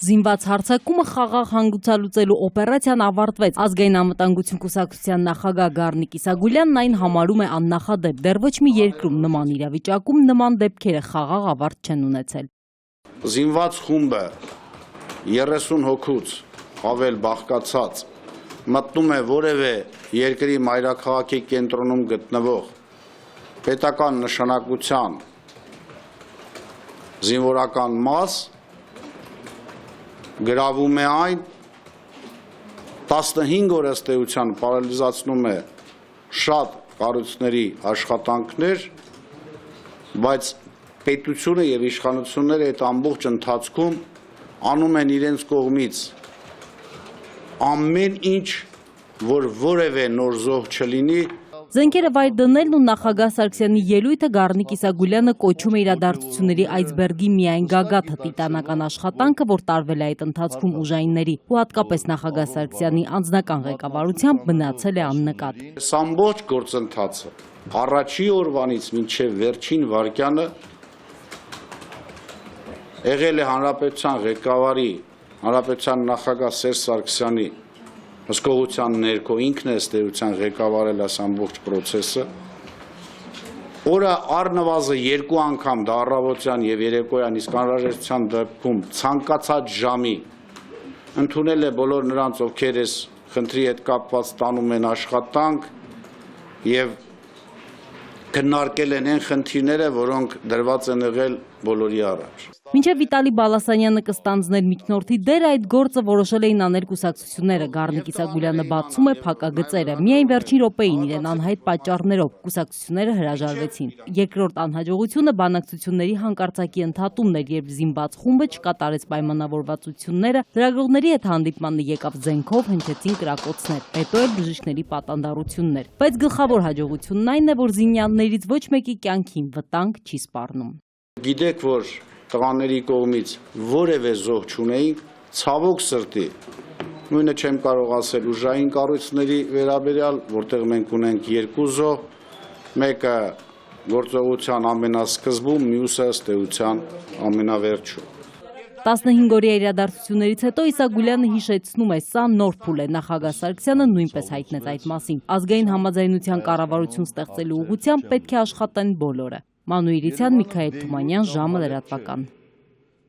Զինված հարձակումը խաղաղ հանգուցալուծելու օպերացիան ավարտվեց։ Ազգային անվտանգություն կուսակցության նախագահ Գառնիկ Իսագուլյանն այն համարում է աննախադեպ։ Դեռ ոչ մի երկրում նման իրավիճակում նման դեպքերը խաղաղ ավարտ չեն ունեցել։ Զինված խումբը 30 հոգուց ավել բաղկացած մտնում է որևէ երկրի մայրաքաղաքի կենտրոնում գտնվող պետական նշանակության զինվորական մաս, գրավում է այն, 15 օր ըստ էության պարալիզացնում է շատ կառույցների աշխատանքներ, բայց պետությունը եւ իշխանությունները այդ ամբողջ ընթացքում անում են իրենց կողմից ամեն ինչ, որ որևէ նոր զոհ չլինի։ Զենքերը վայր դնելն ու նախագահ Սարգսյանի ելույթը Գառնիկ Իսագուլյանը կոչում է իրադարձությունների այցբերգի միայն գագաթը, տիտանական աշխատանքը, որ տարվել է այդ ընթացքում ուժայինների ու հատկապես նախագահ Սարգսյանի անձնական ղեկավարությամբ մնացել է աննկատ։ Այս ամբողջ գործընթացը առաջի օրվանից մինչև վերջին վայրկյանը եղել է հանրապետության ղեկավարի, հանրապետության նախագահ Սերժ Սարգսյանի հսկողության ներքո, ինքն է ըստ էության ղեկավարել այս ամբողջ process-ը, օրը առնվազն 2 անգամ դա առավոտյան եւ երեկոյան, իսկ անհրաժեշտության դեպքում ցանկացած ժամի ընդունել է բոլոր նրանց, ովքեր այս խնդրի հետ կապված տանում են աշխատանք եւ քննարկել են այն խնդիրները, որոնք դրված են եղել բոլորի առաջ։ Մինչև Վիտալի Բալասանյանը կստանձներ միջնորդի դեր, այդ գործը որոշել էին անել կուսակցությունները։ Գառնիկ Իսագուլյանը բացում է փակագծերը։ Միայն վերջին րոպեին իրեն անհայտ պատճառներով կուսակցությունները հրաժարվեցին։ Երկրորդ անհաջողությունը բանակցությունների հանկարծակի ընդհատումն էր, երբ զինված խումբը չկատարեց պայմանավորվածությունները, լրագրողների հետ հանդիպմանը եկավ զենքով, հնչեցին կրակոցներ, հետո էլ բժիշկների պատանդառություններ։ Բայց գլխավոր հաջողությունն այն է, որ զինյալներից ոչ մեկի կյանքին վտանգ չի սպառնում։ Գիտեք, որ տղաների կողմից որևէ զոհ չունեինք, ցավոք սրտի, նույնը չեմ կարող ասել ուժային կառույցների վերաբերյալ, որտեղ մենք ունենք 2 զոհ, մեկը գործողության ամենասկզբում, մյուսը ըստ էության ամենավերջում։ 15-օրյա իրադարձություններից հետո Իսագուլյանը հիշեցնում է, սա նոր փուլ է, նախագահ Սարգսյանը նույնպես հայտնեց այդ մասին։ Ազգային համաձայնության կառավարություն ստեղծելու ուղղությամբ պետք է աշխատեն բոլորը։ Մանուիրցյան, Միքայել Թումանյան, ժամը լրատվական։